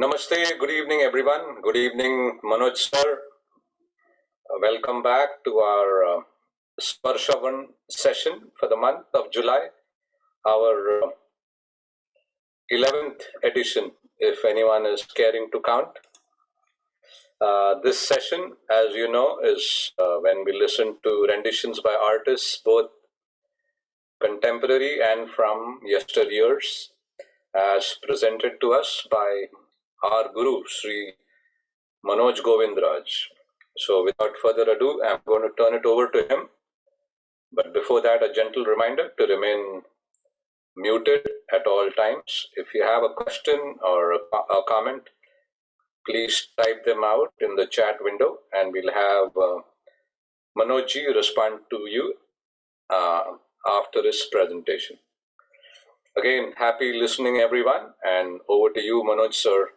Namaste, good evening everyone. Good evening Manoj sir. Welcome back to our Sparshavan session for the month of July, our 11th edition, if anyone is caring to count. This session, as you know, is when we listen to renditions by artists, both contemporary and from yesteryears, as presented to us by our Guru, Sri Manoj Govindraj. So without further ado, I'm going to turn it over to him. But before that, a gentle reminder to remain muted at all times. If you have a question or a comment, please type them out in the chat window and we'll have Manojji respond to you after his presentation. Again, happy listening everyone, and over to you, Manoj sir.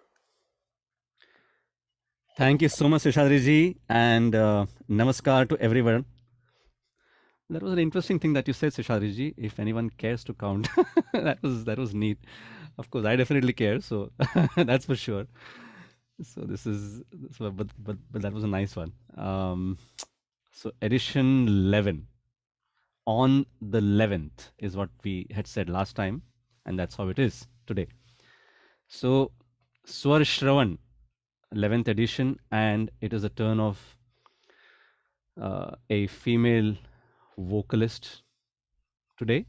Thank you so much, Seshadri ji, and namaskar to everyone. That was an interesting thing that you said, Seshadri ji. If anyone cares to count, that was neat. Of course, I definitely care, so that's for sure. So but that was a nice one. So edition 11 on the 11th is what we had said last time, and that's how it is today. So Swar Shravan, 11th edition, and it is a turn of a female vocalist today.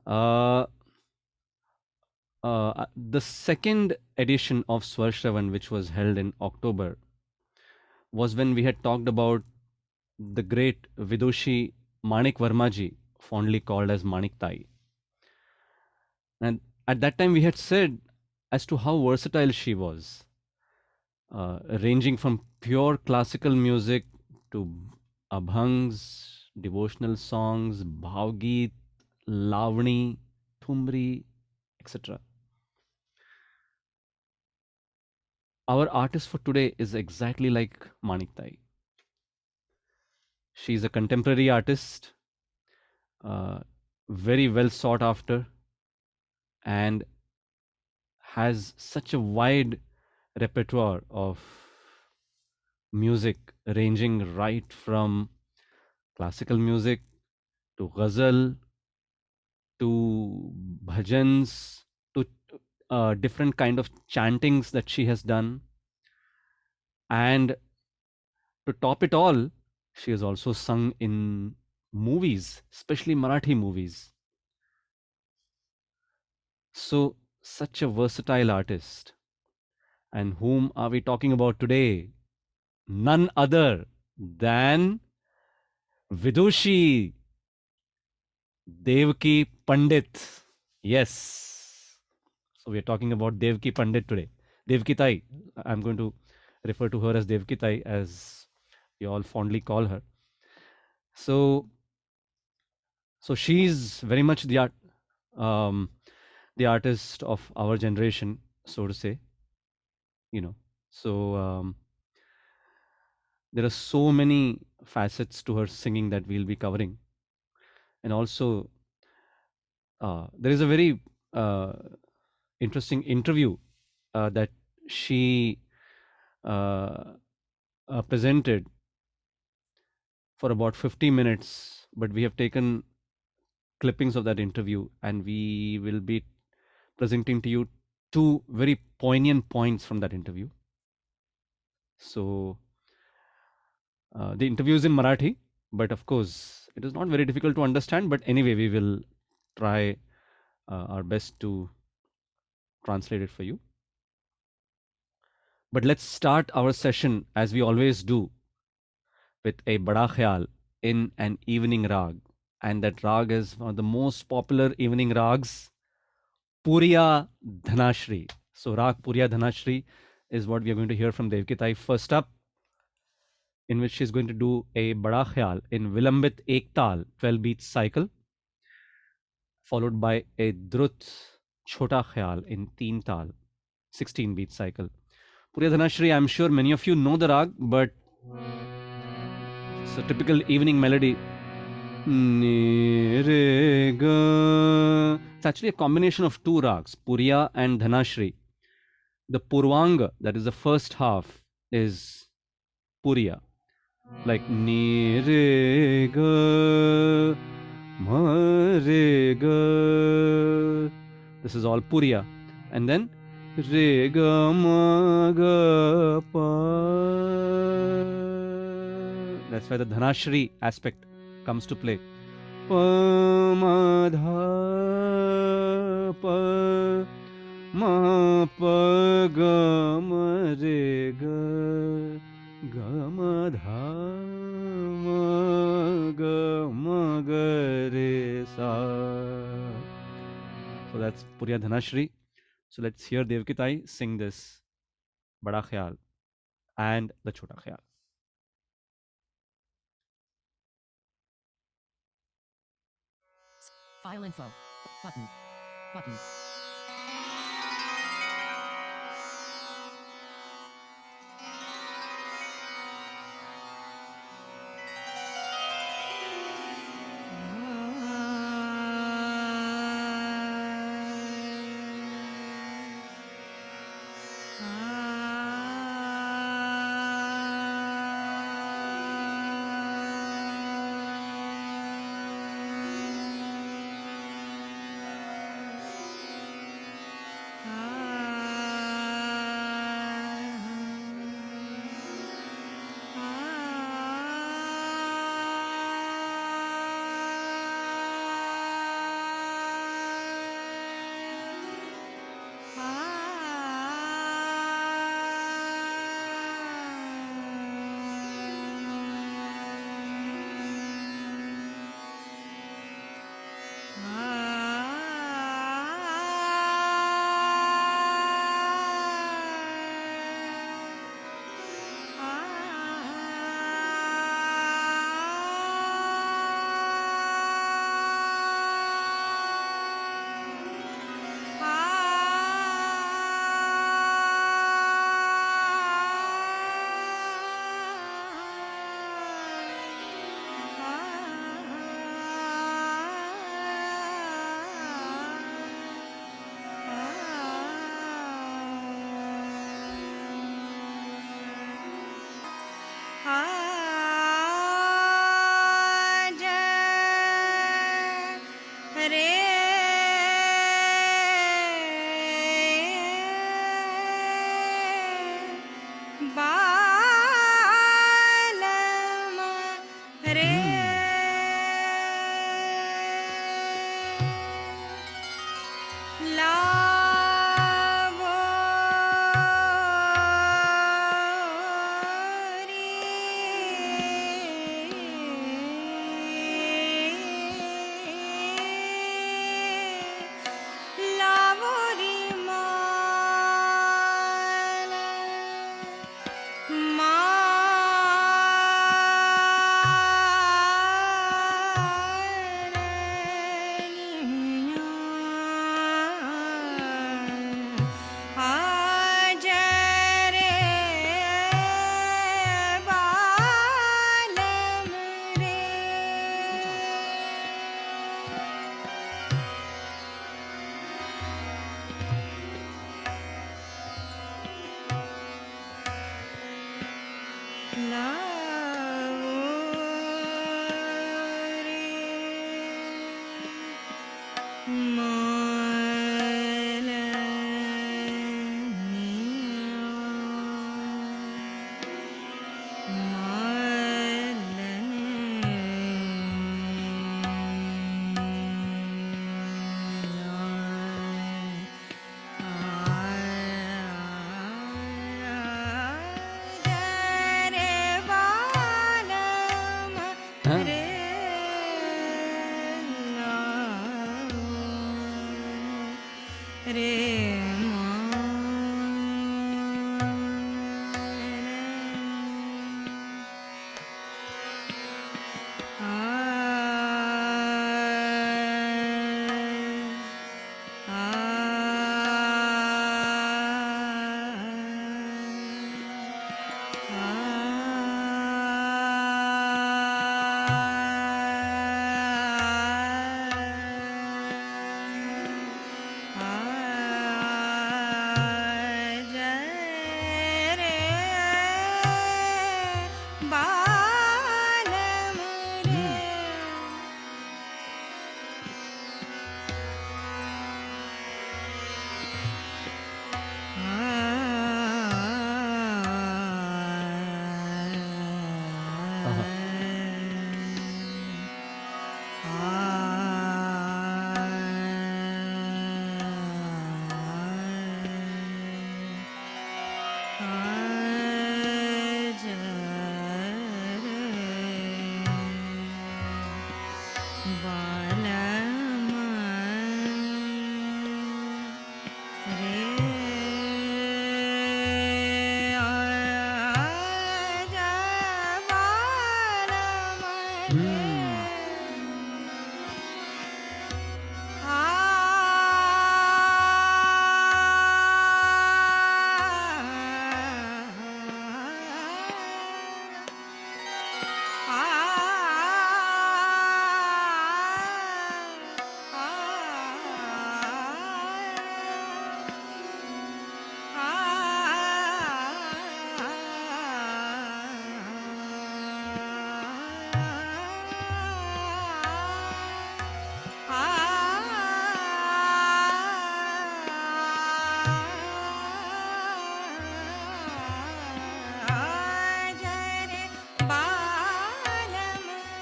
The second edition of Swar Shravan, which was held in October, was when we had talked about the great Vidushi Manik Varmaji, fondly called as Manik Tai. And at that time we had said as to how versatile she was, ranging from pure classical music to abhangs, devotional songs, bhavgeet, lavani, thumri, etc. Our artist for today is exactly like Manik Tai. She's a contemporary artist, very well sought after, and has such a wide repertoire of music, ranging right from classical music to ghazal to bhajans to different kind of chantings that she has done. And to top it all, she has also sung in movies, especially Marathi movies. So such a versatile artist. And whom are we talking about today? None other than Vidushi Devaki Pandit. Yes. So we are talking about Devaki Pandit today. Devaki Tai. I'm going to refer to her as Devaki Tai, as we all fondly call her. So she's very much the artist of our generation, so to say. So there are so many facets to her singing that we'll be covering, and also there is a very interesting interview that she presented for about 50 minutes, but we have taken clippings of that interview and we will be presenting to you two very poignant points from that interview. So the interview is in Marathi, but of course it is not very difficult to understand, but anyway we will try our best to translate it for you. But let's start our session as we always do with a Bada Khayal in an evening rag, and that rag is one of the most popular evening rags, Puriya Dhanashri. So rag Puriya Dhanashri is what we are going to hear from Devaki Tai first up, in which she's going to do a Bada Khayal in Vilambit Ek Tal, 12 beats cycle, followed by a Drut Chota Khayal in Teen Tal, 16 beat cycle. Puriya Dhanashri, I'm sure many of you know the rag, but it's a typical evening melody. It's actually a combination of two rags, Puriya and Dhanashri. The Purvanga, that is the first half, is Puriya. Like ni re ga ma re ga. This is all Puriya. And then re ga ma ga pa. That's where the Dhanashri aspect comes to play. Pa ma dha pa ma pa ga ma re ga ga ma dha ma ga ma ga re sa. So that's Puriya Dhanashri. So let's hear Devkitai sing this Bada Khayal and the Chota Khayal. File info. Button. Button.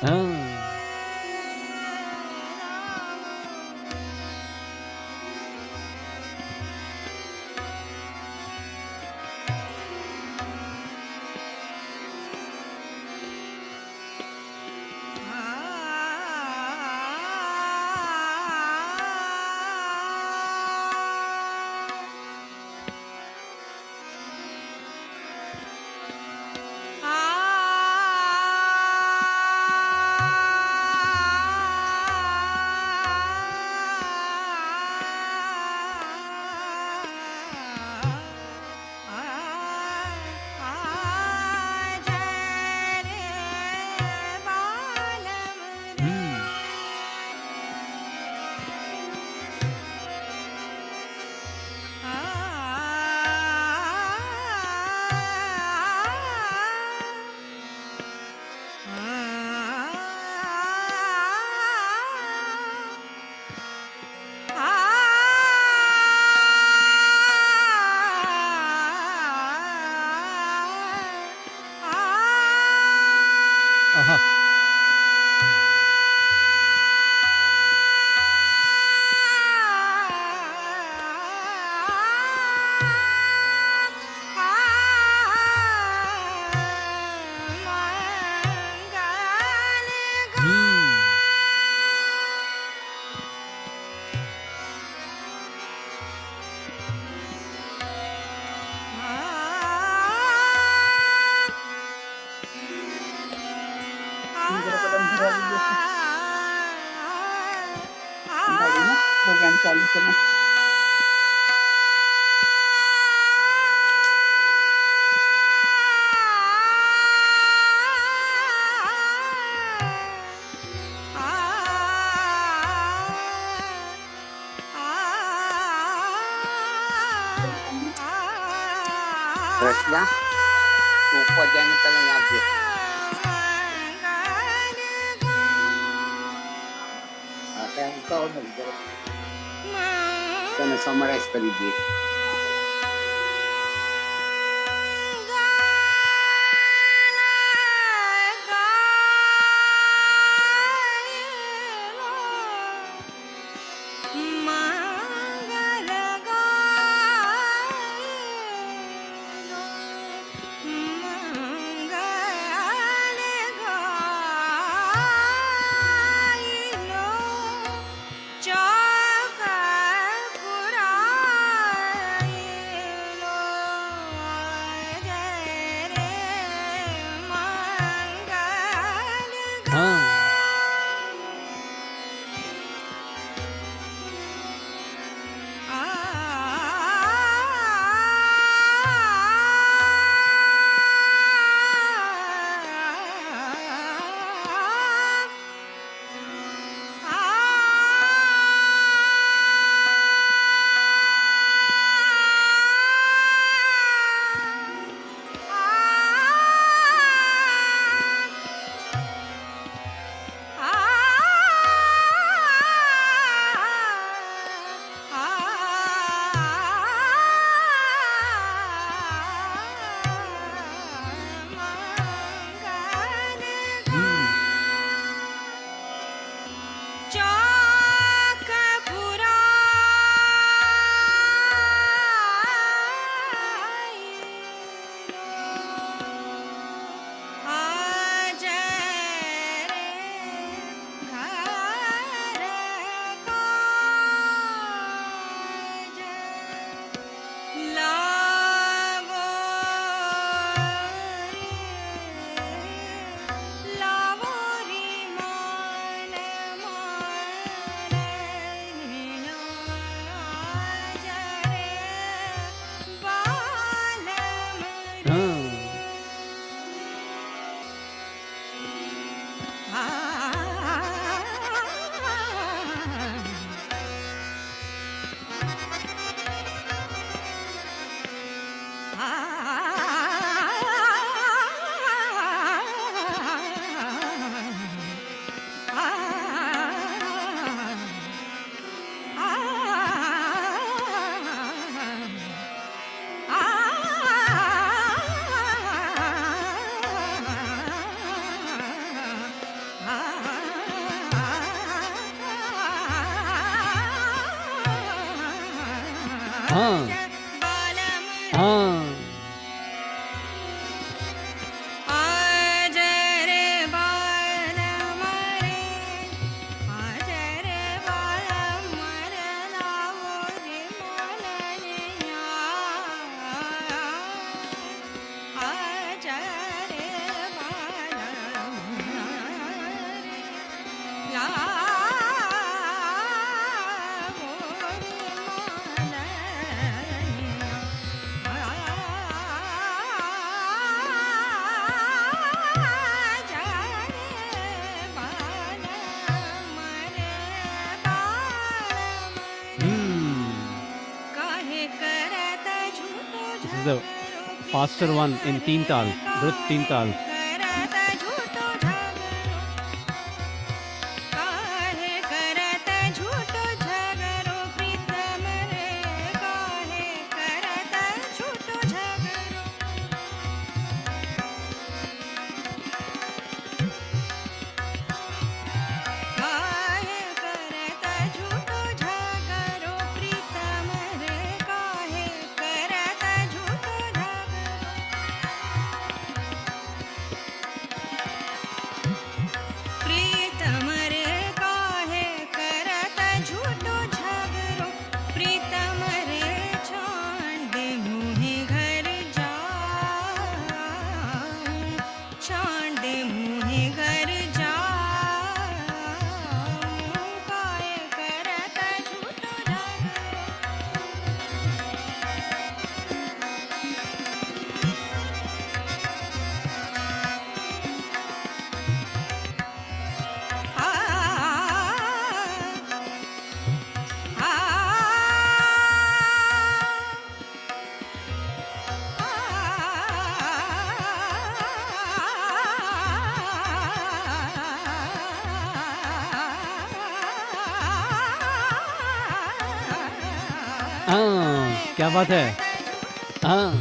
हाँ, हम्म, आहा, हम्म, गरम करा लीजिए गाड़ी में programme चालू करना Russia ऊपर जाने पहले यहाँ देख आता है उसका और नहीं जरा तो समराइज कर दीजिए हाँ हाँ This is the faster one in Teen Tal, Drut Teen Tal. क्या बात है। हाँ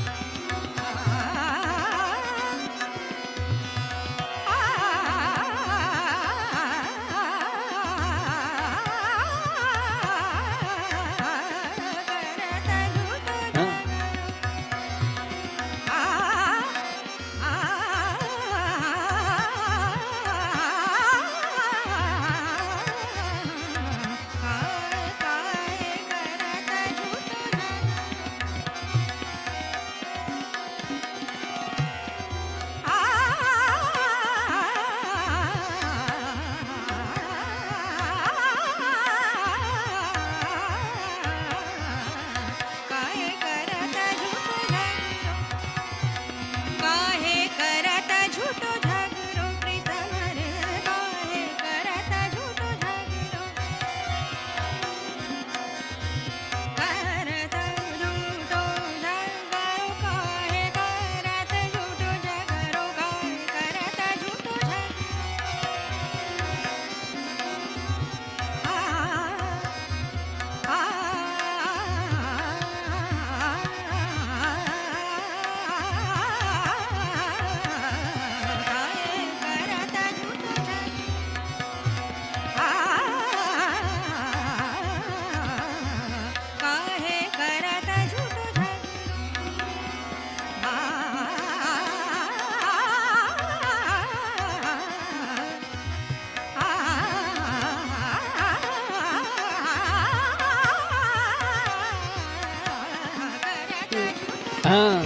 हाँ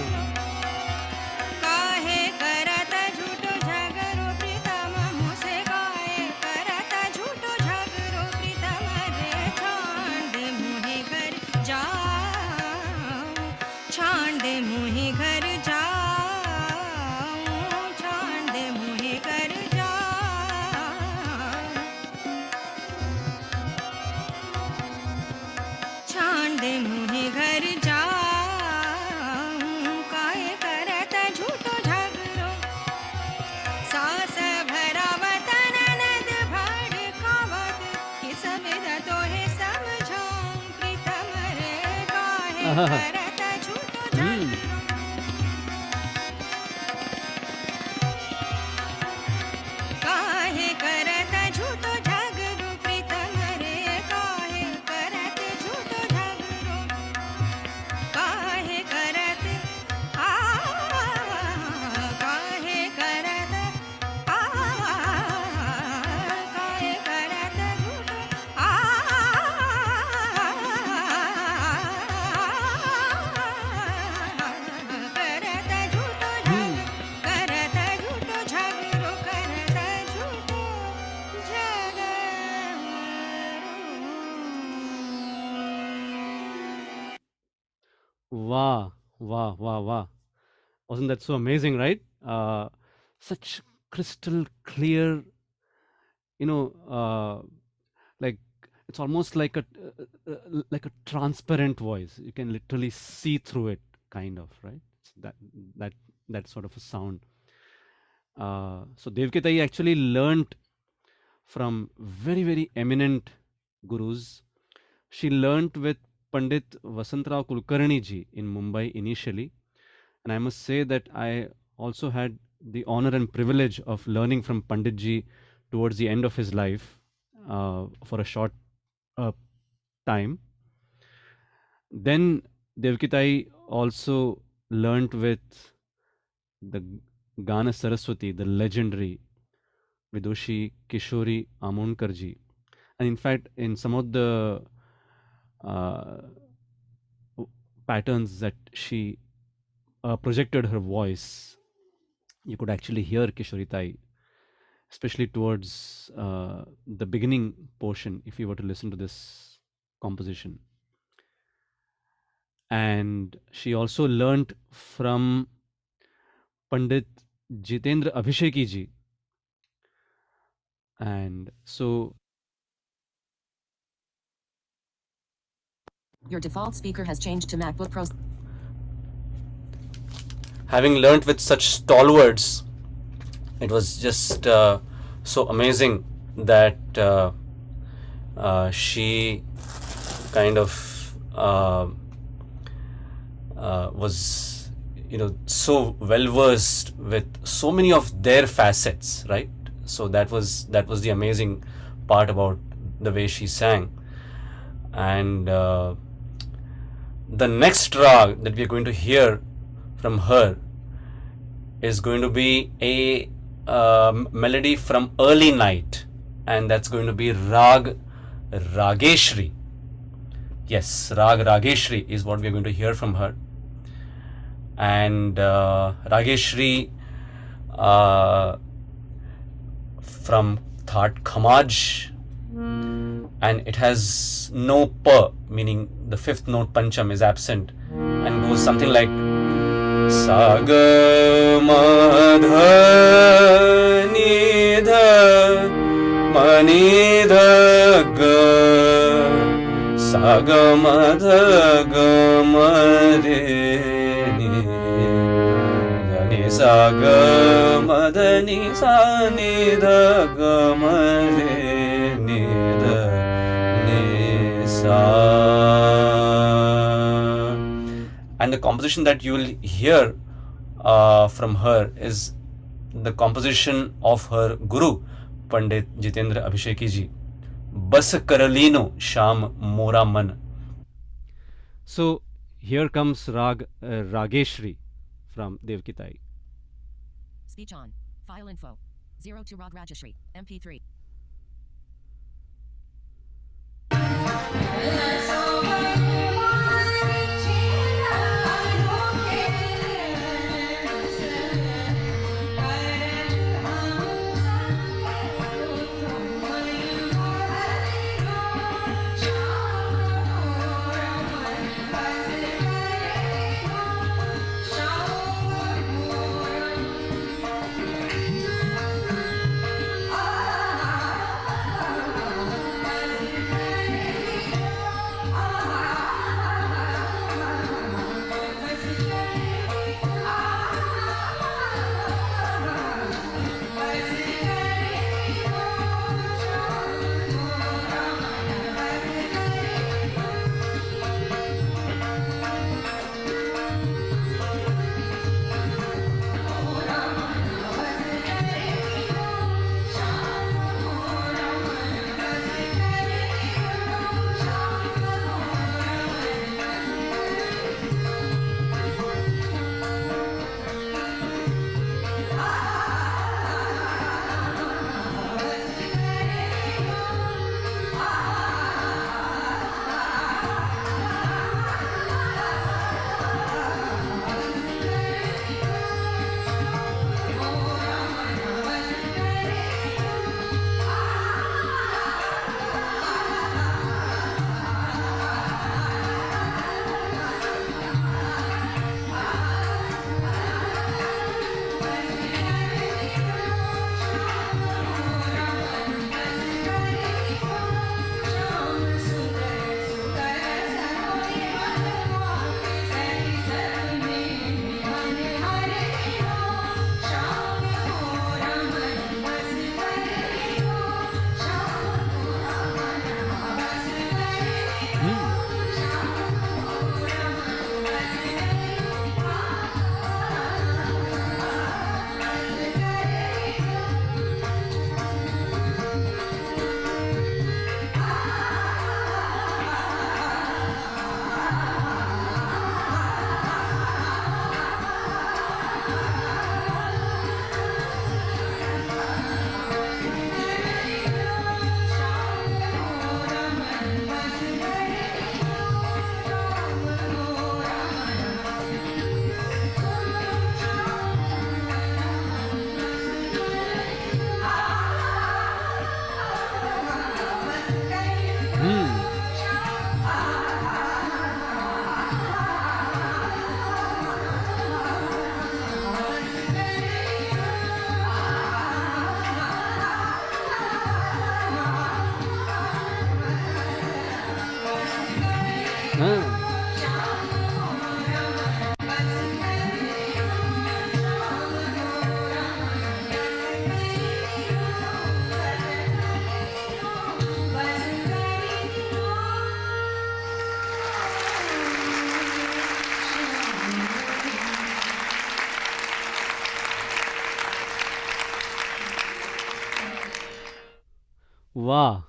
काहे करत झूठो झगड़ो प्रीतम मुझसे काहे करत झूठो झगड़ो प्रीतम रे छांड मुहे घर जाऊं छांड मुहे घर जाऊं छांड मुहे घर जाऊं छांड मुहे घर जाऊं काहे करत झूठो झगड़ो सास भरावत ननद भड़कावत किस विध तोहे समझाऊं प्रीतम रे काहे करत झूठो झगड़ो काहे करत झूठो झगड़ो प्रीतम रे काहे करत झूठो झगड़ो Wow, wow, wow, wow. Wasn't that so amazing, right? Such crystal clear, you know, like it's almost like a transparent voice. You can literally see through it, kind of, right? It's that that sort of a sound. So Devkitai actually learnt from very, very eminent gurus. She learnt with Pandit Vasantrao Kulkarni ji in Mumbai initially. And I must say that I also had the honor and privilege of learning from Pandit ji towards the end of his life for a short uh, time. Then Devkitai also learnt with the Gana Saraswati, the legendary Vidushi Kishori Amonkar ji. And in fact, in some of the uh, patterns that she projected her voice, you could actually hear Kishoritai, especially towards the beginning portion, if you were to listen to this composition. And she also learnt from Pandit Jitendra Abhisheki ji. And so Your default speaker has changed to MacBook Pro. having learnt with such stalwarts, it was just so amazing that she kind of was, so well versed with so many of their facets, right? So that was the amazing part about the way she sang. And the next rag that we are going to hear from her is going to be a melody from early night, and that's going to be Rag Rageshri. Yes, Rag Rageshri is what we are going to hear from her. And Rageshri from Thaat Khamaj, and it has no pa, meaning the fifth note pancham is absent, and goes something like sa ga ma dha ni dha ma ni dha ga sa ga ma dha ga ma re ni dha ni sa ga ma dha ni sa ni dha ga ma re ni dha ni sa. And the composition that you will hear from her is the composition of her guru, Pandit Jitendra Abhisheki ji. Bas Karalino Sham Mora Man. So here comes Rageshri from Devkitai. Speech on. File info. 0 to Rag Rajeshri. MP3. Wow,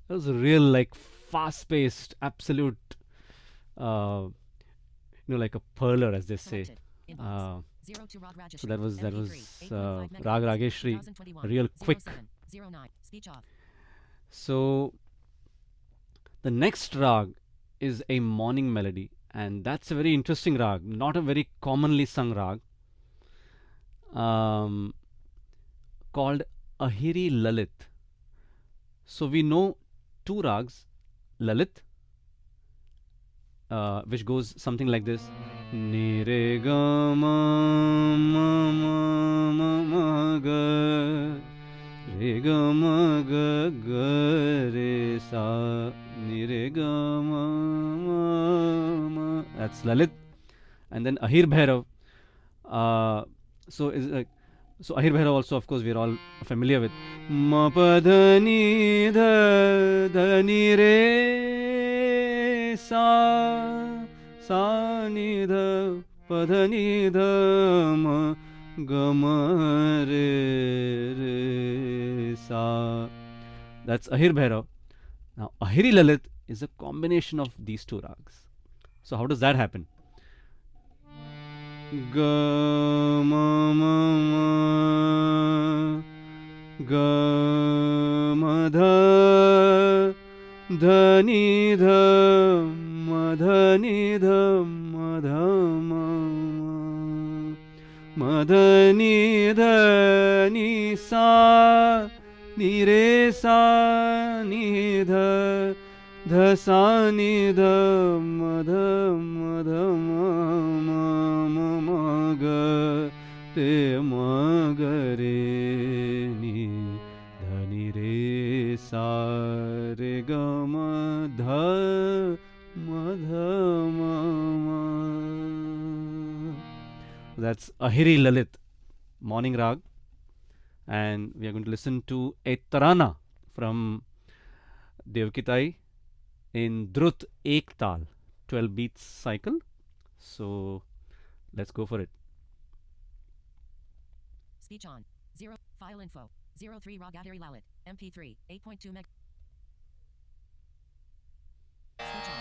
that was a real like fast-paced, absolute, uh, like a perler, as they say. Selected. Inbox. Uh, 0 to Rag Rajeshri. so that was MP3, 8.5 Rag megabytes. Rageshri, 2021, real quick. 0709. Speech off. So the next rag is a morning melody, and that's a very interesting rag, not a very commonly sung rag, called Ahiri Lalit. So we know two rags, Lalit, which goes something like this: Ni re ga ma ma ma ma ma ga re ga ma ga ga re sa ni re ga ma ma ma. That's Lalit, and then Ahir Bhairav. So is so Ahir Bhairav also, of course, we are all familiar with. Ma pa dha ni dha ni re sa ni dha pa dha ni dha ma ga ma re sa. That's Ahir Bhairav. Now Ahiri Lalit is a combination of these two rags. So how does that happen? Ga ma ma ma ga ma dha dha ni dha ma dha ni dha ma dha ma dha ni dha ni sa ni re sa ni dha dha sa ni dha ma dha ma ma ga re ma ga re ni dha ni re sa re ga ma dha ma. That's Ahiri Lalit, morning rag, and we are going to listen to a tarana from Devkitai in Drut Ek Tal, 12 beats cycle. So let's go for it. Speech on. 0. File info. 03 Ragadari Lalit. MP3. 8.2 meg. Speech on.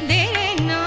Dere na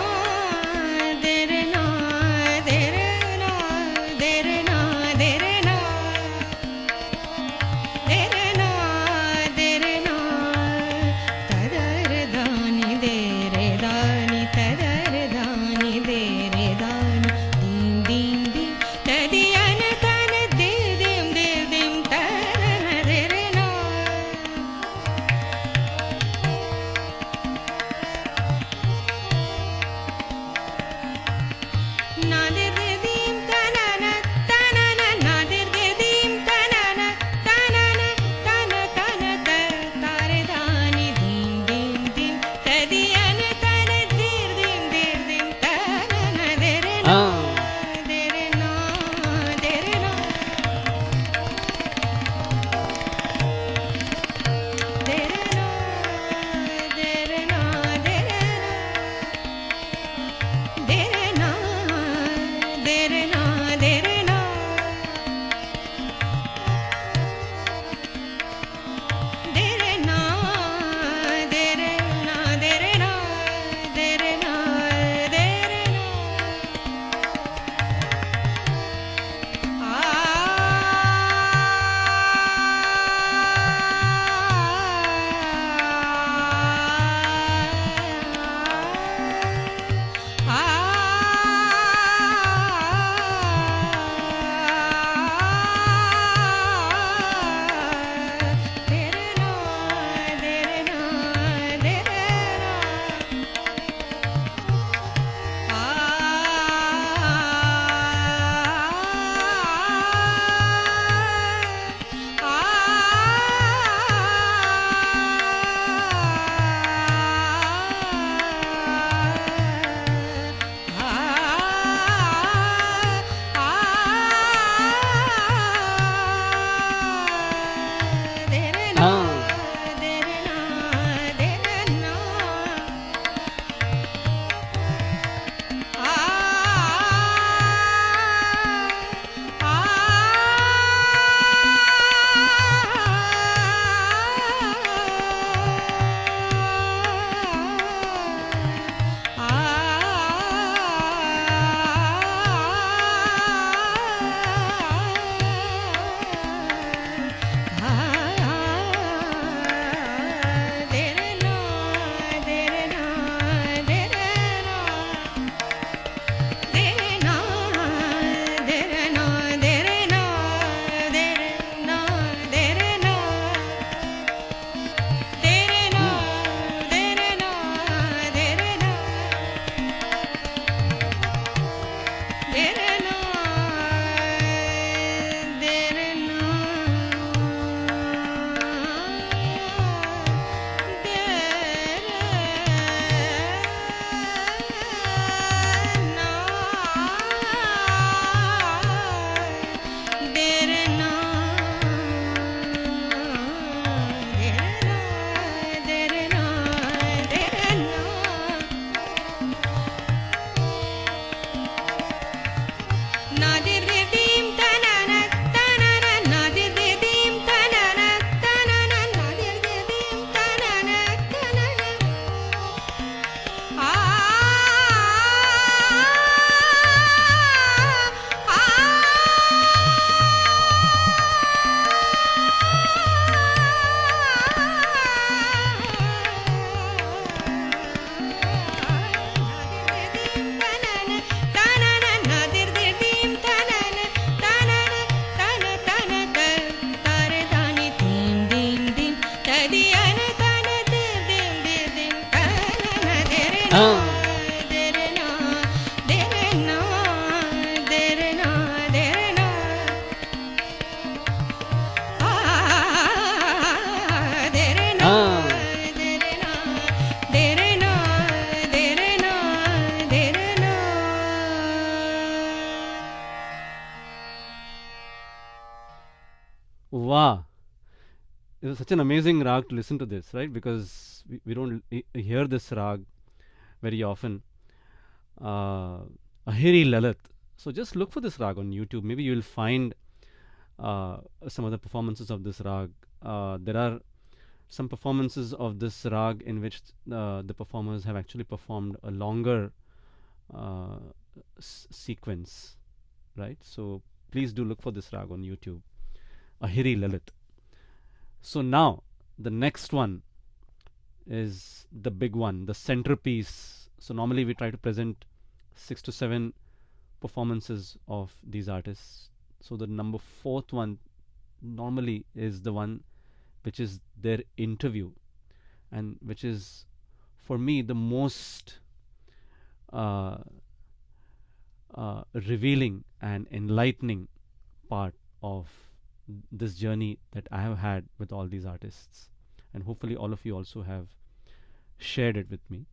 देरना देरना देरना देरना देरना देरना देरना देरना देरना. Wow. It was such an amazing rag to listen to this, right? Because we don't hear this rag very often. Ahiri Lalit. So just look for this rag on YouTube. Maybe you will find some of the performances of this rag. There are some performances of this rag in which the performers have actually performed a longer sequence, right? So please do look for this rag on YouTube. Ahiri Lalit. So now the next one is the big one, the centerpiece. So normally we try to present 6 to 7 performances of these artists. So the number 4th one normally is the one which is their interview, and which is for me the most revealing and enlightening part of this journey that I have had with all these artists, and hopefully all of you also have shared it with me.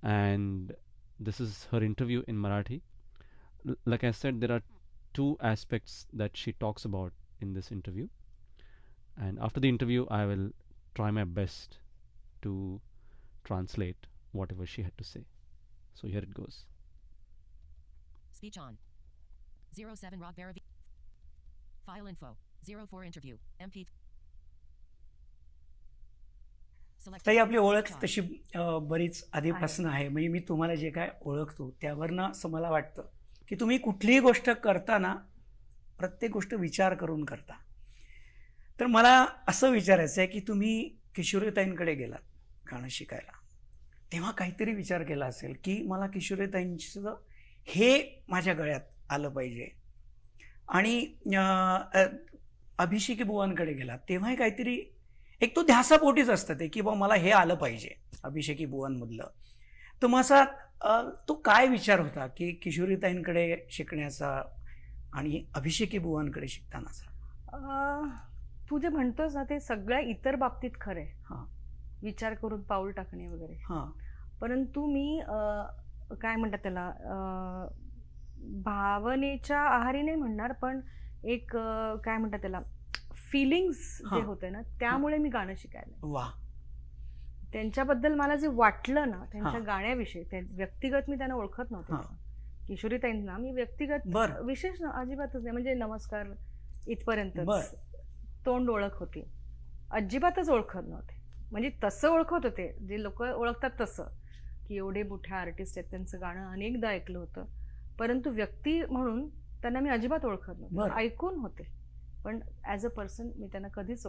And this is her interview in Marathi. Like I said, there are 2 aspects that she talks about in this interview, and after the interview I will try my best to translate whatever she had to say. So here it goes. Speech on. 07 Rock Baravi. File info. 04 interview. MP. Select. ताई आपली ओळख तशी बरीच आधीपासून आहे. म्हणजे मी तुम्हाला जे काय ओळखतो त्यावरनं असं मला वाटतं की तुम्ही कुठलीही गोष्ट करताना प्रत्येक गोष्ट विचार करून करता. तर मला असं विचारायचं आहे की तुम्ही किशोरीताईंकडे गेलात गाणं शिकायला, तेव्हा काहीतरी विचार केला असेल की मला किशोरीताईंचं हे माझ्या गळ्यात आलं पाहिजे. आणि अभिषेकी बुवांकडे गेलात तेव्हाही काहीतरी एक तो ध्यासापोटीच असतं ते की बा मला हे आलं पाहिजे अभिषेकी बुवांमधलं. तर मग असा तो काय विचार होता की किशोरीताईंकडे शिकण्याचा आणि अभिषेकी बुवांकडे शिकतानाचा? तू जे म्हणतोस ना ते सगळ्या इतर बाबतीत खरं आहे. हां विचार करून पाऊल टाकणे वगैरे. हां परंतु मी काय म्हणतात त्याला भावनेच्या आहारी नाही म्हणणार, पण एक काय म्हणतात त्याला फिलिंग्स जे होते ना त्यामुळे मी गाणं शिकायला. वा. त्यांच्याबद्दल मला जे वाटलं ना त्यांच्या गाण्याविषयी, व्यक्तिगत मी त्यांना ओळखत नव्हते. किशोरीताईंना मी व्यक्तिगत विशेष अजिबातच नाही, म्हणजे नमस्कार इथपर्यंत तोंड ओळख होती, अजिबातच ओळखत नव्हते. म्हणजे तसं ओळखत होते जे लोक ओळखतात तसं, की एवढे मोठे आर्टिस्ट आहेत त्यांचं गाणं अनेकदा ऐकलं होतं, परंतु व्यक्ती म्हणून त्यांना मी अजिबात ओळखत नव्हते. ऐकून होते पण ॲज अ पर्सन मी त्यांना कधीच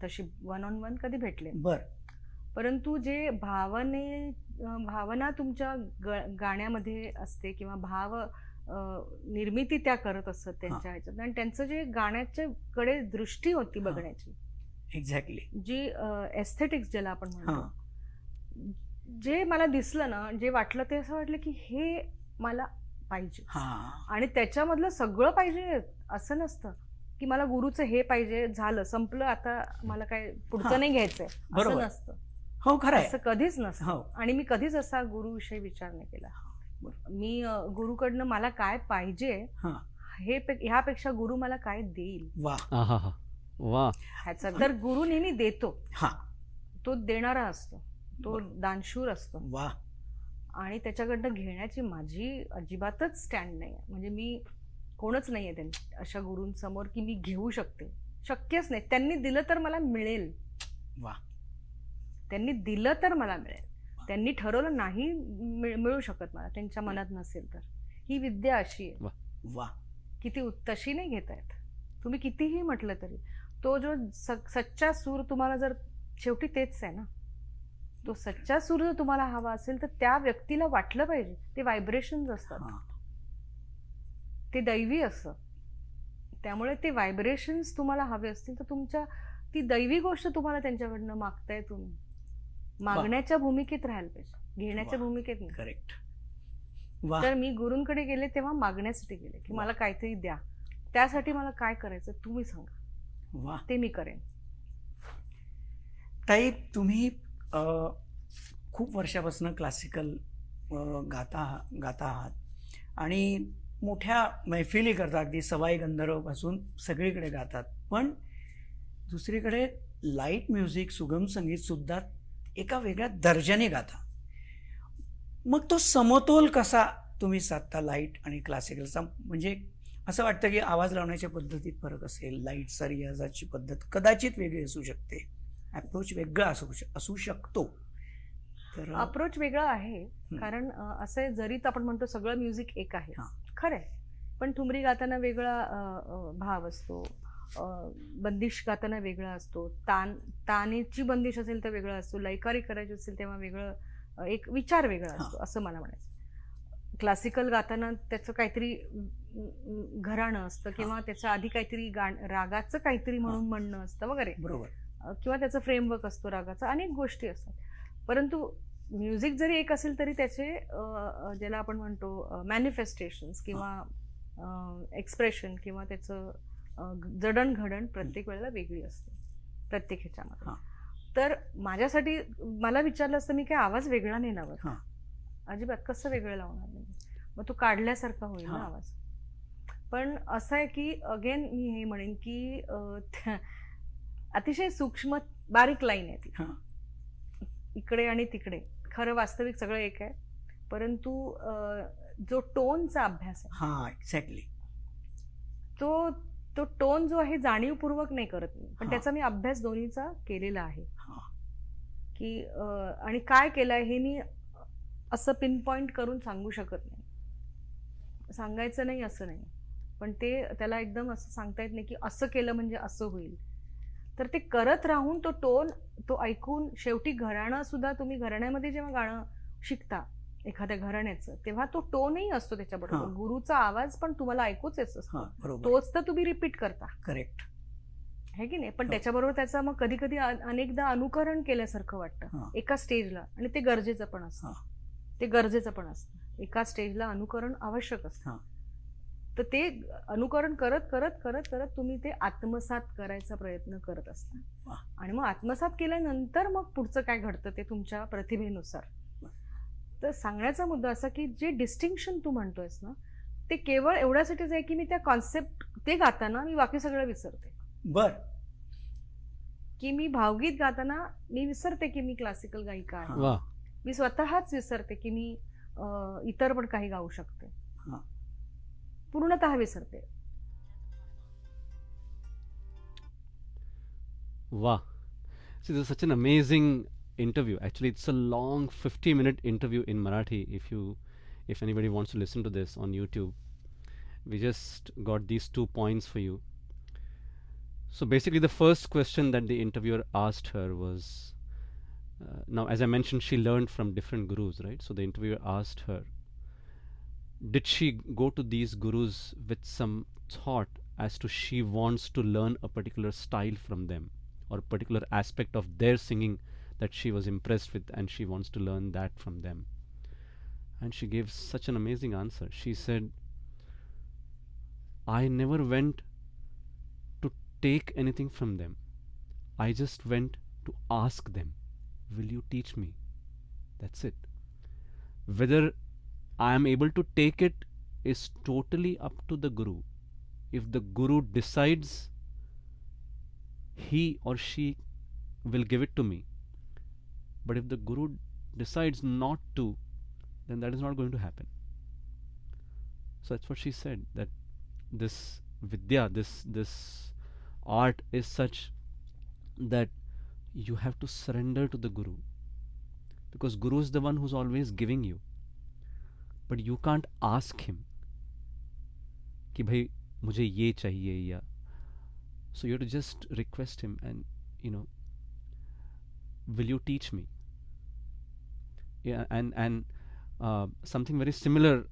तशी 1-on-1 कधी भेटले. परंतु जे भावना तुमच्या गाण्यामध्ये असते किंवा भाव निर्मिती त्या करत असत त्यांच्या ह्याच्यात, आणि त्यांचं जे गाण्याच्याकडे दृष्टी होती बघण्याची, एक्झॅक्टली जी एस्थेटिक्स ज्याला आपण म्हणतो, जे मला दिसलं ना, जे वाटलं ते असं वाटलं की हे मला पाहिजे. आणि त्याच्यामधलं सगळं पाहिजे असं नसतं की मला गुरुचं हे पाहिजे झालं संपलं आता मला काय पुढचं नाही घ्यायचंय असं नसतं. हो खरं असं कधीच नसतं. आणि मी कधीच असा गुरुविषयी विचार नाही केला. मी गुरुकडनं मला काय पाहिजे हे ह्यापेक्षा गुरु मला काय देईल ह्याचा. तर गुरु नेहमी देतो, तो देणारा असतो, तो दानशूर असतो, आणि त्याच्याकडनं घेण्याची माझी अजिबातच स्टँड नाही आहे. म्हणजे मी कोणच नाही आहे त्यांनी अशा गुरूंसमोर की मी घेऊ शकते, शक्यच नाही. त्यांनी दिलं तर मला मिळेल, त्यांनी दिलं तर मला मिळेल, त्यांनी ठरवलं नाही मिळू शकत मला, त्यांच्या मनात नसेल तर. ही विद्या अशी आहे की ती तशी नाही घेता येत. तुम्ही कितीही म्हटलं तरी तो जो सच्चा सूर तुम्हाला जर शेवटी तेच आहे ना, तो सच्चा सूर जर तुम्हाला हवा असेल तर त्या व्यक्तीला वाटलं पाहिजे. ते व्हायब्रेशन्स असतात, ते दैवी असतं. त्यामुळे ते व्हायब्रेशन्स तुम्हाला हवे असतील तर तुमच्या ती दैवी गोष्ट तुम्हाला त्यांच्याकडनं मागताय, तुम्ही मागण्याच्या भूमिकेत राहायला पाहिजे. घेण्याच्या वा. भूमिकेत नाही. करेक्ट. वा. तर मी गुरूंकडे गेले तेव्हा मागण्यासाठी गेले की मला काहीतरी द्या, त्यासाठी मला काय करायचं तुम्ही सांगा, वा. ते मी करेन. ताई, तुम्ही खूप वर्षापासून क्लासिकल गाता आहात आणि मोठ्या मैफिली करता, अगदी सवाई गंधर्वपासून सगळीकडे गातात. पण दुसरीकडे लाईट म्युझिक, सुगम संगीतसुद्धा एका वेगळ्या दर्जाने गाता. मग तो समतोल कसा तुम्ही साधता लाईट आणि क्लासिकलचा? म्हणजे असं वाटतं की आवाज लावण्याच्या पद्धतीत फरक असेल, लाईटचा रियाजाची पद्धत कदाचित वेगळी असू शकते, अप्रोच वेगळा असू शकतो. तर अप्रोच वेगळा आहे, कारण असं आहे, जरी आपण म्हणतो सगळं म्युझिक एक आहे, खरं आहे, पण ठुमरी गाताना वेगळा भाव असतो, बंदिश गाताना वेगळा असतो, तानेची बंदिश असेल तर वेगळा असतो, लयकारी करायची असेल तेव्हा वेगळं एक विचार वेगळा असतो, असं मला म्हणायचं. क्लासिकल गाताना त्याचं काहीतरी घराणं असतं किंवा त्याच्या आधी काहीतरी रागाचं काहीतरी म्हणून म्हणणं असतं वगैरे, बरोबर, किंवा त्याचं फ्रेमवर्क असतो रागाचा, अनेक गोष्टी असतात. परंतु म्युझिक जरी एक असेल तरी त्याचे ज्याला आपण म्हणतो मॅनिफेस्टेशन्स किंवा एक्सप्रेशन किंवा त्याचं जडणघडण प्रत्येक वेळेला वेगळी असते प्रत्येक ह्याच्यामध्ये. तर माझ्यासाठी मला विचारलं असतं मी काय आवाज वेगळा नाही लावत, अजिबात, कसं वेगळं लावणार नाही, मग तो काढल्यासारखा होईल ना आवाज. पण असं आहे की अगेन मी हे म्हणेन की अतिशय सूक्ष्म बारीक लाईन आहे ती, इकडे आणि तिकडे. खरं वास्तविक सगळं एक आहे, परंतु जो टोनचा अभ्यास आहे, एक्झॅक्टली, तो टोन जो आहे जाणीवपूर्वक नाही करत मी, पण त्याचा मी अभ्यास दोन्हीचा केलेला आहे की आणि काय केलंय हे मी असं पिन पॉइंट करून सांगू शकत नाही, सांगायचं नाही असं नाही, पण ते त्याला एकदम असं सांगता येत नाही की असं केलं म्हणजे असं होईल. तर ते करत राहून तो टोन तो ऐकून शेवटी घराणं सुद्धा, तुम्ही घराण्यामध्ये जेव्हा गाणं शिकता एखाद्या घराण्याचं तेव्हा तो टोनही असतो त्याच्याबरोबर, गुरुचा आवाज पण तुम्हाला ऐकूच येत असतो, तोच तर तुम्ही रिपीट करता. करेक्ट है की नाही? पण त्याच्याबरोबर त्याचा मग कधी कधी अनेकदा अनुकरण केल्यासारखं वाटतं एका स्टेजला, आणि ते गरजेचं पण असतं, एका स्टेजला अनुकरण आवश्यक असतं. तर ते अनुकरण करत करत करत करत तुम्ही ते आत्मसात करायचा प्रयत्न करत असता, आणि मग आत्मसात केल्यानंतर मग पुढचं काय घडतं ते तुमच्या प्रतिभेनुसार. तर सांगण्याचा मुद्दा असा की जे डिस्टिंक्शन तू म्हणतोयस ना, ते केवळ एवढ्यासाठीच आहे की मी त्या कॉन्सेप्ट ते गाताना मी बाकी सगळं विसरते. बर, की मी भावगीत गाताना मी विसरते की मी क्लासिकल गायिका आहे, मी स्वतःच विसरते की मी इतर पण काही गाऊ शकते, पूर्णतः विसरते. Wow. See, this is such an amazing interview. Actually, it's a long 50-minute interview in Marathi. If anybody wants to listen to this on YouTube, we just got these 2 points for you. So basically, the first question that the interviewer asked her was, now as I mentioned, she learned from different gurus, right? So the interviewer asked her, did she go to these gurus with some thought as to she wants to learn a particular style from them, or a particular aspect of their singing that she was impressed with and she wants to learn that from them? And she gave such an amazing answer. She said, I never went to take anything from them. I just went to ask them, will you teach me? That's it. Whether I am able to take it is totally up to the guru. If the guru decides, he or she will give it to me. But if the guru decides not to, then that is not going to happen. So that's what she said, that this vidya, this art is such that you have to surrender to the guru, because guru is the one who's always giving you, but you can't ask him कि भाई मुझे ये चाहिए या, so you have to just request him and, you know, will you teach me? Yeah, and something very similar,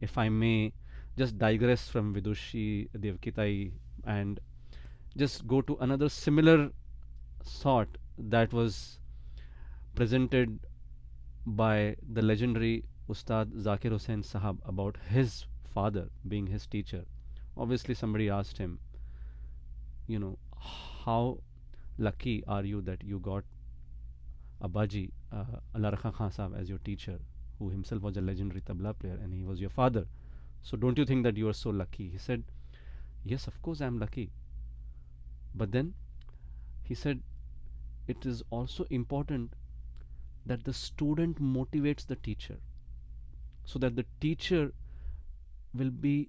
if I may just digress from Vidushi Devkitai and just go to another similar thought that was presented by the legendary Ustad Zakir Hussain Sahab about his father being his teacher. Obviously, somebody asked him, how lucky are you that you got Abaji, Allah Rakha Khan Sahab, as your teacher, who himself was a legendary tabla player, and he was your father. So don't you think that you are so lucky? He said, yes, of course I am lucky. But then he said, it is also important that the student motivates the teacher, so that the teacher will be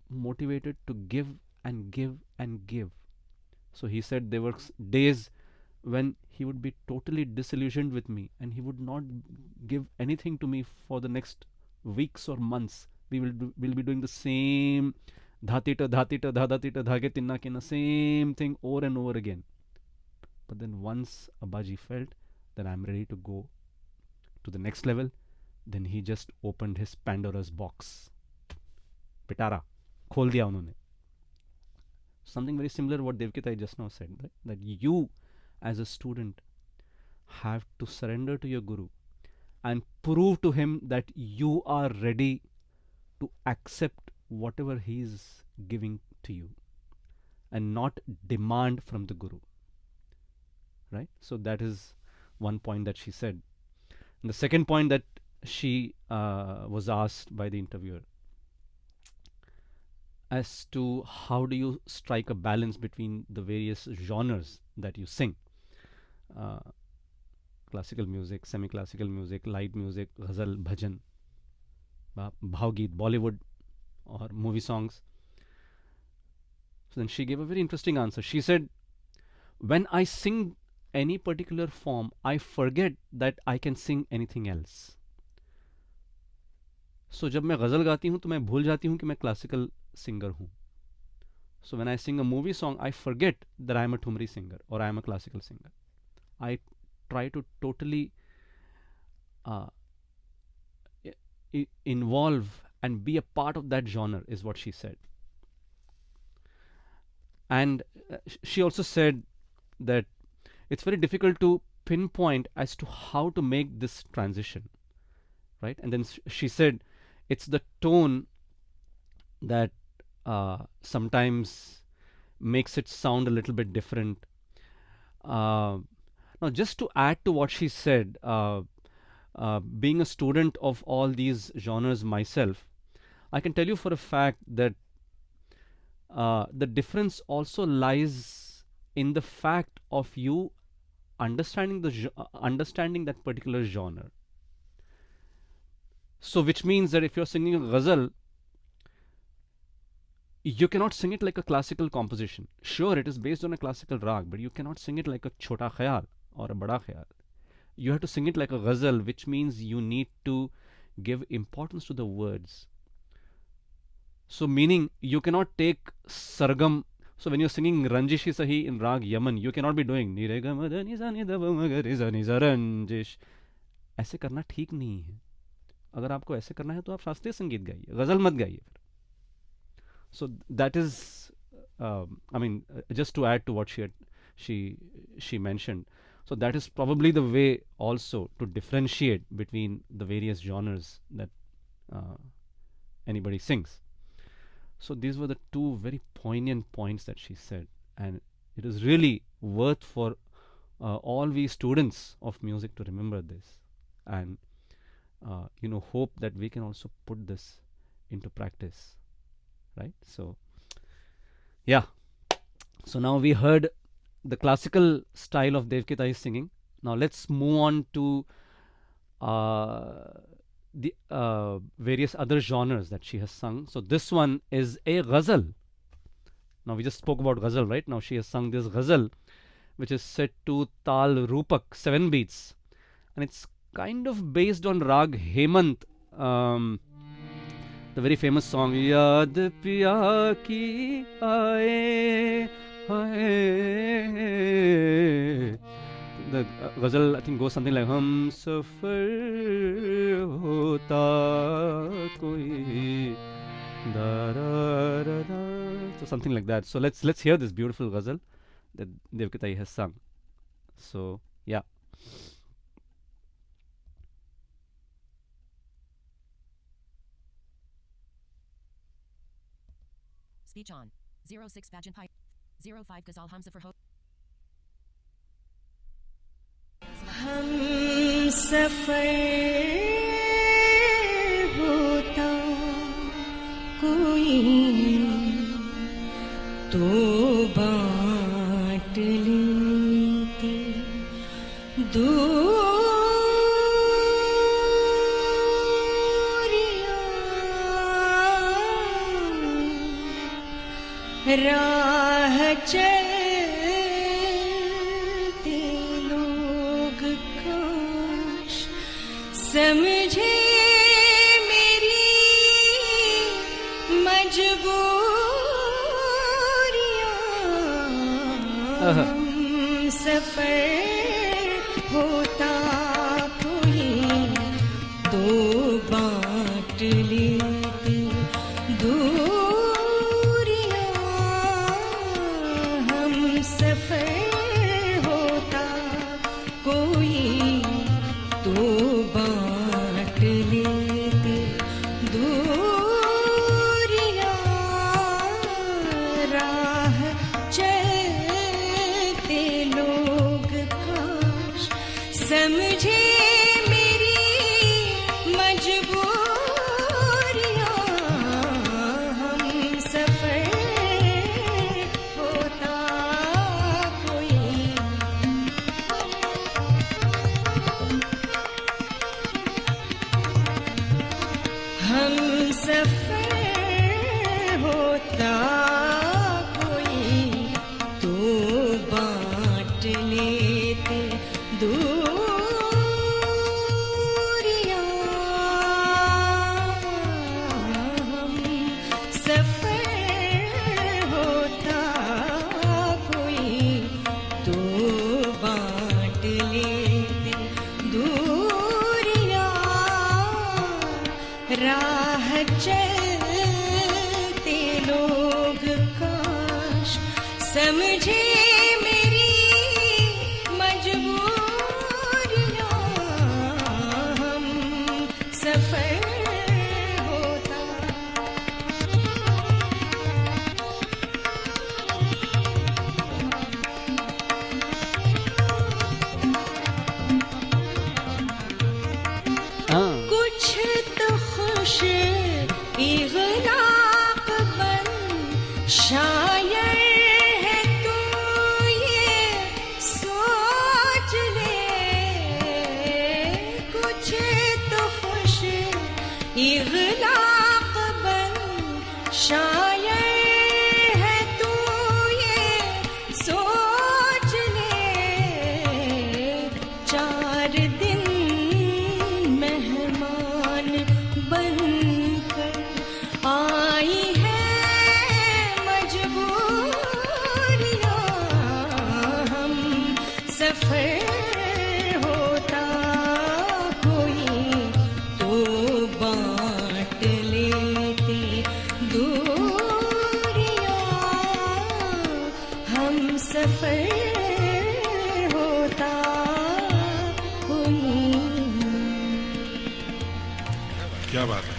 motivated to give and give and give. So he said there were days when he would be totally disillusioned with me and he would not give anything to me for the next weeks or months. We'll be doing the same dhatita dhatita dhadatita dhage tinna kina, same thing over and over again. But then once Abaji felt that I'm ready to go to the next level, then he just opened his Pandora's box. Pitara, khol diya unhone. Something very similar to what Devkita just now said, right? That you as a student have to surrender to your guru and prove to him that you are ready to accept whatever he is giving to you and not demand from the guru, right? So that is one point that she said. And the second point that she was asked by the interviewer as to how do you strike a balance between the various genres that you sing, classical music, semi-classical music, light music, ghazal, bhajan, bhavgeet, Bollywood, or movie songs. So then she gave a very interesting answer. She said, when I sing any particular form, I forget that I can sing anything else. So जब मैं गज़ल गाती हूँ तो मैं भूल जाती हूँ कि मैं classical singer हूँ. So when I sing a movie song, I forget that I am a Thumri singer or I am a classical singer. I try to totally involve and be a part of that genre, is what she said. And she also said that it's very difficult to pinpoint as to how to make this transition, right? And then she said it's the tone that sometimes makes it sound a little bit different. Now, just to add to what she said, being a student of all these genres myself, I can tell you for a fact that the difference also lies in the fact of you understanding that particular genre. So which means that if you're singing a ghazal, you cannot sing it like a classical composition. Sure, it is based on a classical rag, but you cannot sing it like a chota khayal or a bada khayal. You have to sing it like a ghazal, which means you need to give importance to the words. So meaning you cannot take sargam. So when you're singing Ranjishi Sahi in Rag Yaman, you cannot be doing Nire ga ma da ni za ni da ba ma ga re za ni za ranjish. ऐसे करना ठीक नहीं है. अगर आपको ऐसे करना है तो आप शास्त्रीय संगीत गाइए, गजल मत गाइए. So that is, I mean, just to add to what she mentioned. So that is probably the way also to differentiate between the various genres that anybody sings. So these were the two very poignant points that she said, and it is really worth for all we students of music to remember this, and hope that we can also put this into practice, right? So yeah, so now we heard the classical style of Devkitai's singing. Now let's move on to the various other genres that she has sung. So this one is a ghazal. Now we just spoke about ghazal, right? Now she has sung this ghazal, which is set to Tal Rupak, 7 beats, and it's kind of based on Rag Hemant, the very famous song Yaad Piya Ki Aaye Haye. The ghazal, I think, goes something like Hum Safar Hota Koi Da da da da. So something like that. So let's hear this beautiful ghazal that Devkitai has sung. So yeah. Speech on. 06 Bajan Pi. 05 Ghazal Hamza for Hope. हम सफर होता कोई तो बांट लेते दूरियां राह चलते लोग काश समझे मेरी मजबूरियां हम सफर होता कोई तो बांट लेते हम सफर होता कोई तो बांट लेते दूरियां राह चलते लोग काश समझे मेरी मजबूरियां हम सफर होता कोई हम सफर होता कोई तो बांट लेते दूरियां हम सफर होता कोई तो बांट लेते दूरियां राह चलते लोग काश समझे मेरी मजबूरियां हम सफर होता कुछ तो खुश इग़लाक़ बन शायर है तू ये सोच ले कुछ तो खुश इग़लाक़ बन शायर है तू ये सोच ले 4 दिन मेहमान बनकर आई है मजबूरियां हम सफर होता कोई तो बांट लेते दूरियां हम सफर होता कोई क्या बात है.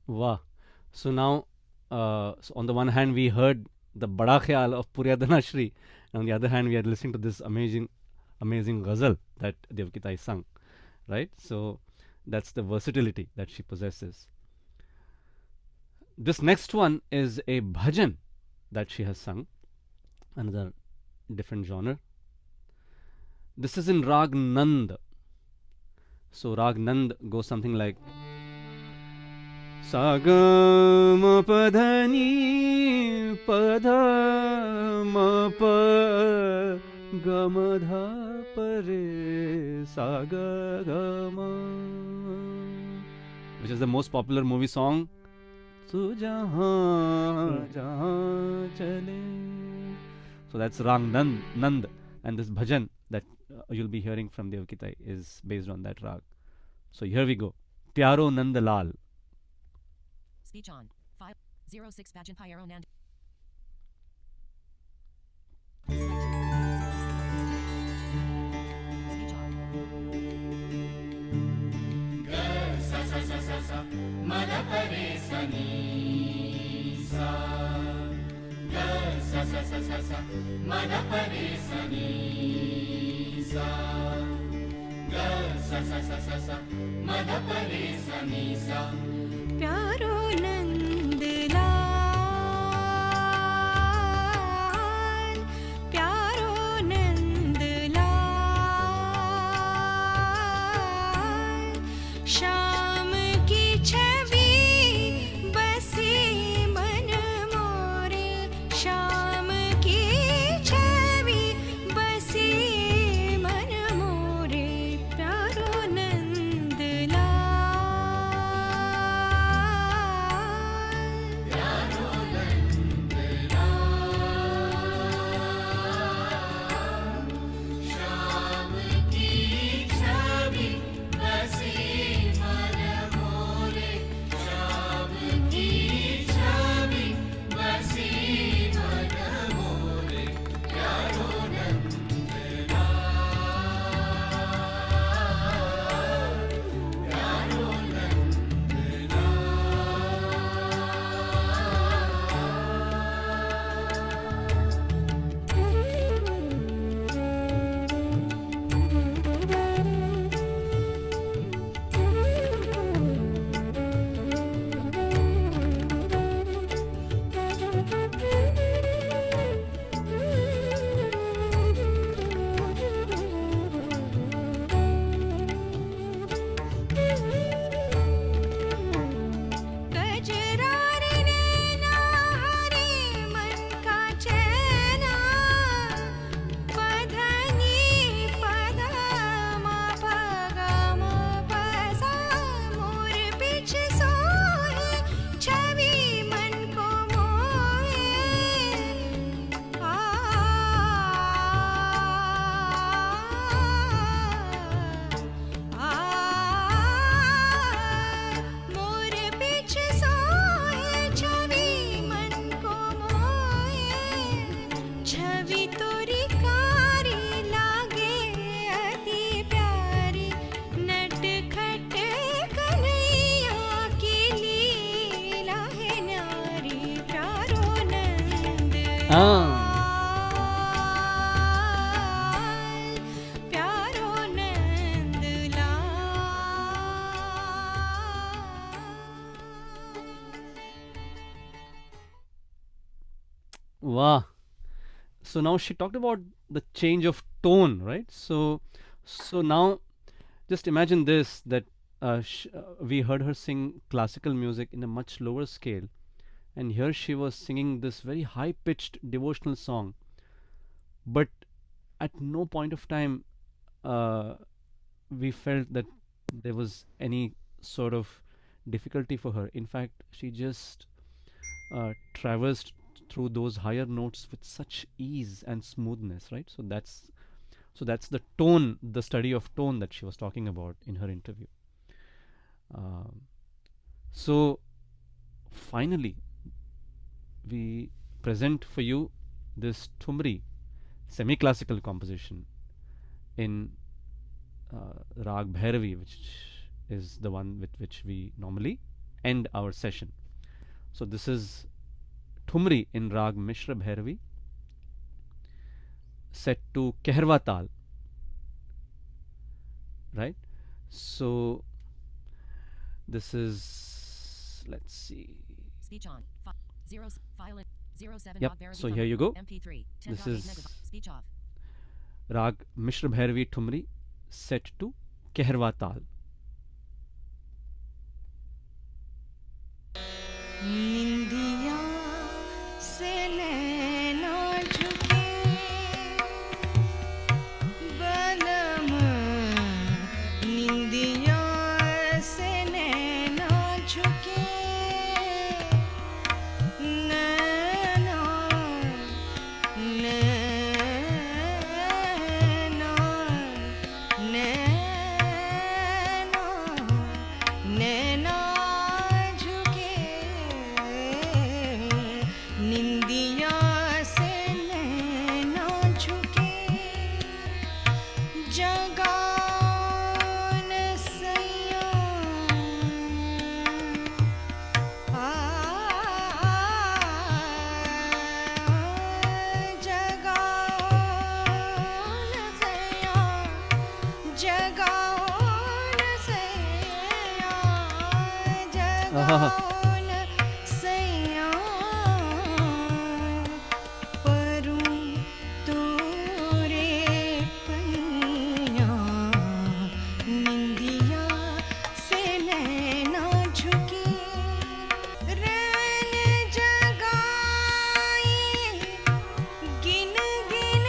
Wow. So now, so on the one hand, we heard the Bada Khayal of Puryadana Shri, and on the other hand, we are listening to this amazing ghazal that Devkitai sung, right? So that's the versatility that she possesses. This next one is a bhajan that she has sung, another different genre. This is in Rag Nand. So Rag Nand goes something like Sa ga ma pa dha ni pa dha ma pa ga ma dha pa re sa ga ga ma, which is the most popular movie song. Tu jahan jahan chale. So that's Rag Nand, and this bhajan that you'll be hearing from Devkitai is based on that rag. So here we go. Pyaro Nand Lal. Speech on. 506 Bajan Pyaro Nand. Speech on. Ga sa sa sa sa sa ma da pa re sa ni प्यारो नंदलाल प्यारो नंदलाल शाम की छवि बसी मन मोरे शाम की छवि बसी मन मोरे प्यारो नंदलाल प्यारो Wow. So now she talked about the change of tone, right? So now just imagine this, that we heard her sing classical music in a much lower scale, and here she was singing this very high pitched devotional song, but at no point of time we felt that there was any sort of difficulty for her. In fact, she just traversed through those higher notes with such ease and smoothness, right? So that's the tone, the study of tone that she was talking about in her interview. So finally, we present for you this Thumri semi-classical composition in Rag Bhairavi, which is the one with which we normally end our session. So this is Thumri in Rag Mishra Bhairavi, set to Kehrwa Tal, right? So this is, let's see. Speech on. 0 file 07 Yep. So here you go. MP3. This 10.8 is megabytes. Speech off. Rag Mishra Bhairavi Thumri, set to Kehrwa Tal. निंदिया से नैना झुके बलम निंदिया से नैना झुके नैना नैना नैना नैना निंदिया से नैना झुके जगान सैया जगान कौन सैया परूं तोरे पैया निंदिया से नैना झुकी रैन जगाई गिन गिन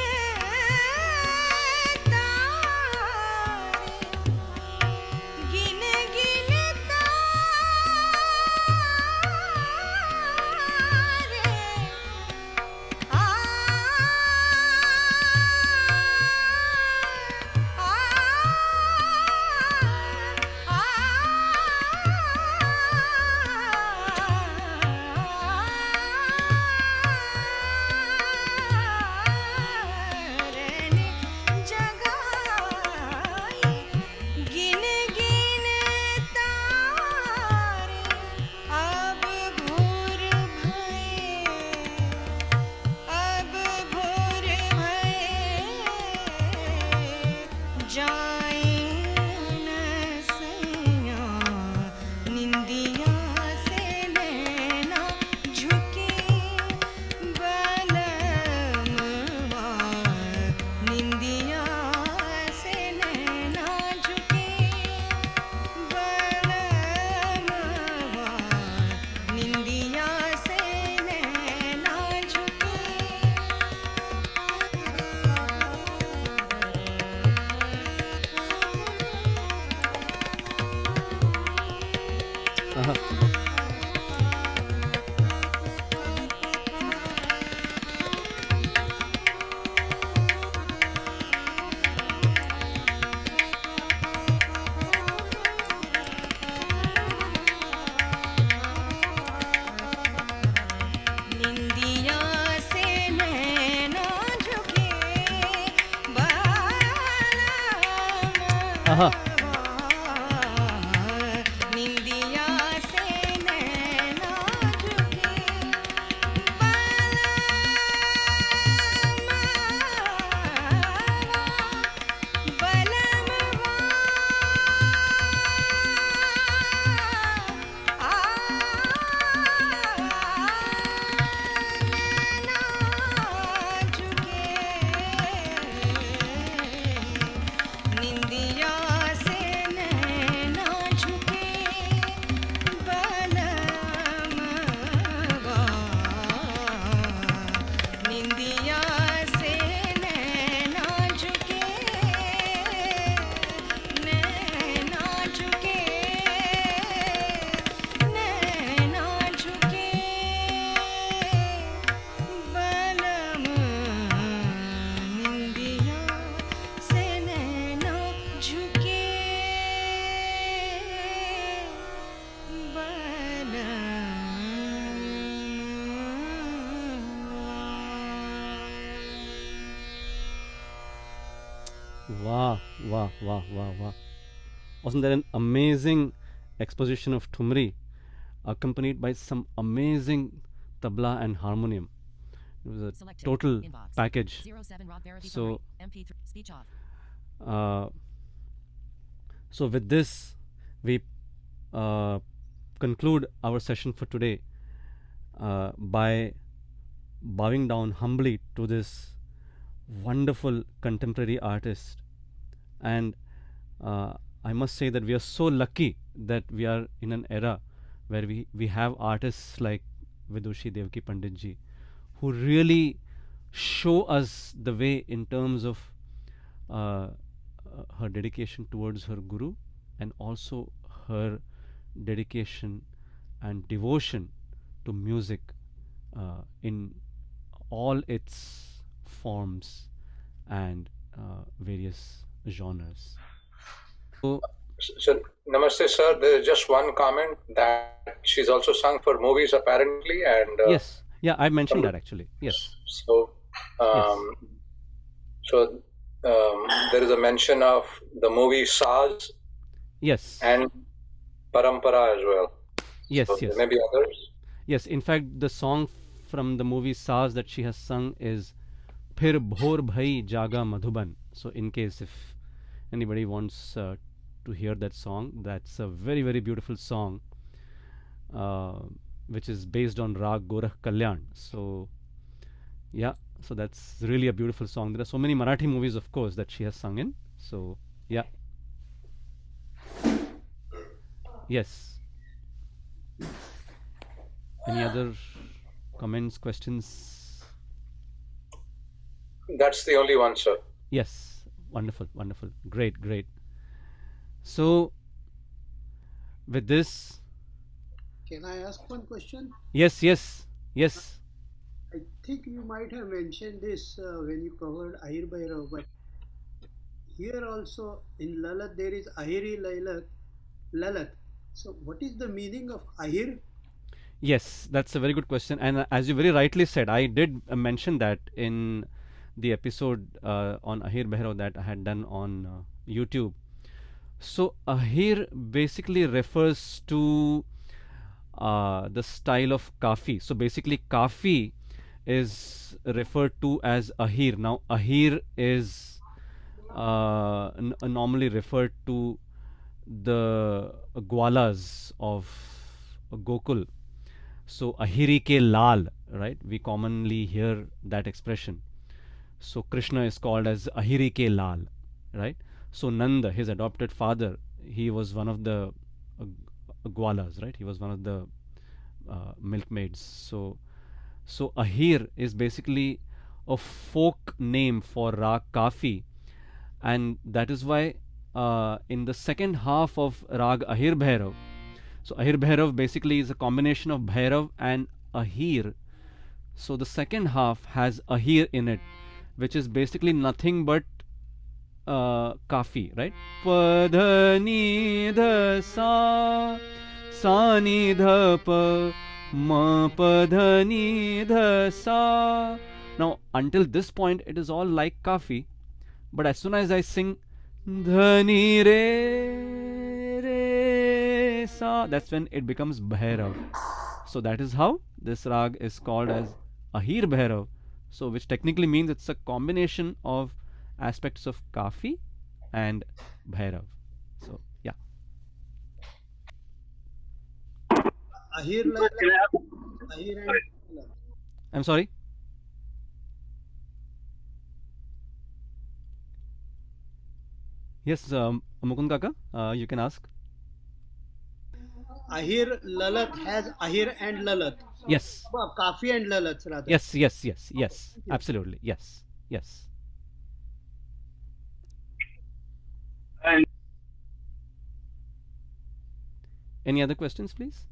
तारे गिन गिन तारे आ रैन जगाई गिन गिन तारे अब भोर भये जाए न सैया निंदिया से नैना झुकी बलमवा निंदिया से नैना झुकी बलमवा निंदिया से नैना झुकी निंदिया से नैना झुके आहा। निंदिया से नैना झुके निंदिया से नैना झुके बलमवा निंदिया से नैना झुके नैना झुके नैना झुके बलमवा निंदिया से नैना झुके Wow, wow, wow, wow, wow. Wasn't that an amazing exposition of Thumri, accompanied by some amazing tabla and harmonium? It was a Selected. total Inbox. package. 07 Rock Therapy So, Phone rate. MP3. Speech off. So with this, we conclude our session for today by bowing down humbly to this wonderful contemporary artist. And I must say that we are so lucky that we are in an era where we have artists like Vidushi Devaki Pandit ji, who really show us the way in terms of her dedication towards her guru, and also her dedication and devotion to music in all its forms and various genres. So, namaste, sir. There is just one comment that she's also sung for movies, apparently, and Yes, yeah, I mentioned that actually. Yes, so there is a mention of the movie Saaz yes, and Parampara as well. yes, So yes. there may be others. Yes, in fact, the song from the movie Saaz that she has sung is Phir Bhor Bhai Jaga Madhuban. So, in case if anybody wants to hear that song, that's a very, very beautiful song which is based on Rag Gorakh Kalyan. So, yeah, so that's really a beautiful song. There are so many Marathi movies, of course, that she has sung in. So, yeah. Yes. Any other comments, questions? That's the only one, sir. Yes. Wonderful, wonderful. Great, great. So, with this. Can I ask one question? Yes, yes, yes. I think you might have mentioned this when you covered Ahir Bhairav, but here also in Lalat there is Ahiri Lalat. So what is the meaning of Ahir? Yes, that's a very good question. And as you very rightly said, I did mention that in the episode on Ahir Bhairav that I had done on YouTube. So Ahir basically refers to the style of Kafi. So basically Kafi is referred to as Ahir. Now Ahir is normally referred to the Gwalas of Gokul. So Ahiri ke Lal, right? We commonly hear that expression. So Krishna is called as Ahiri ke Lal, right? So Nanda, his adopted father, he was one of the Gwalas, right? He was one of the milkmaids. So Ahir is basically a folk name for Rag Kafi, and that is why in the second half of Rag Ahir Bhairav, so Ahir Bhairav basically is a combination of Bhairav and Ahir. So the second half has Ahir in it, which is basically nothing but Kafi, right? Pa ni dha sa ni dha pa ma pa ni dha sa. Now until this point it is all like Kafi, but as soon as I sing dhani re re sa, that's when it becomes Bhairav. So that is how this rag is called as Ahir Bhairav. So which technically means it's a combination of aspects of Kafi and Bhairav. So yeah. Ahir and I'm sorry. Yes, Mukund Kaka, you can ask. Ahir Lalat has Ahir and Lalat. Yes. Kafi and Lalat rather. Yes. Absolutely. Yes. And any other questions, please?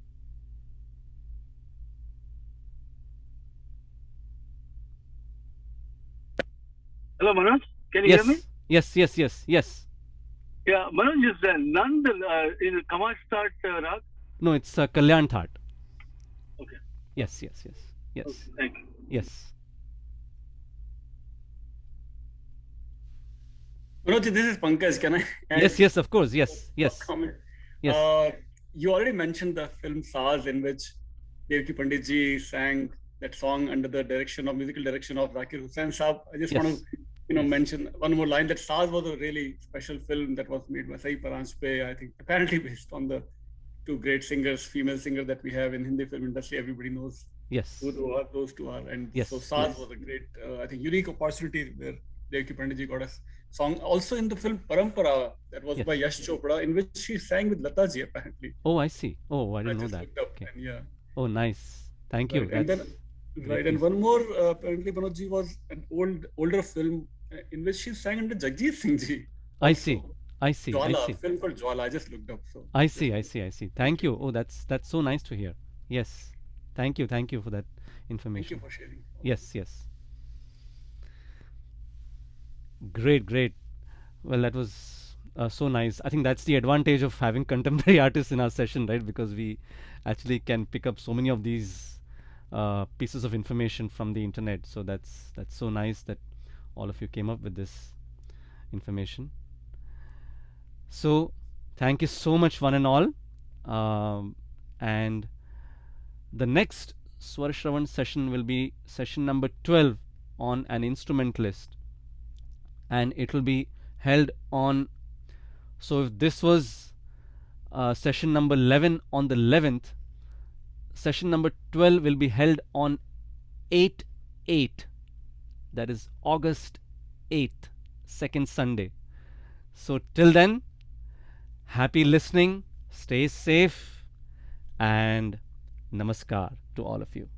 hello, Manoj. Can you hear me? Yes. Yeah, Manoj, is Nand in Kamaj Start Rag? No, it's Kalyan Thaat. Okay. Yes. Okay, thank you. Yes. Manoj, this is Pankaj. Can I? Yes, of course. Yes. Comment? Yes. You already mentioned the film Saaz, in which Devki Pandit ji sang that song under the musical direction of Zakir Hussain Saab. I just want to, mention one more line, that Saaz was a really special film that was made by Sahi Paranjpe, I think, apparently based on the two great singers, female singers that we have in Hindi film industry. Everybody knows who those two are. And so Saaz was a great, I think, unique opportunity where Devki Pandit ji got a song. Also in the film Parampara, that was by Yash Chopra, in which she sang with Lata ji, apparently. Oh, I see. Oh, I didn't know that. Okay. And, oh, nice. Thank you. And then, and one more, apparently, Manoj ji, was an older film in which she sang under Jagjit Singh ji. I see. Jwala, film called Jwala. I just looked up. So I see. Thank you. Oh, that's so nice to hear. Yes. Thank you for that information. Thank you for sharing. Yes. Great. Well, that was so nice. I think that's the advantage of having contemporary artists in our session, right? Because we actually can pick up so many of these pieces of information from the internet. So that's so nice that all of you came up with this information. So thank you so much, one and all. And the next Swar Shravan session will be session number 12 on an instrumentalist, and it will be held on, so if this was session number 11 on the 11th, session number 12 will be held on 8/8, that is August 8th, second Sunday. So till then, happy listening, stay safe, and namaskar to all of you.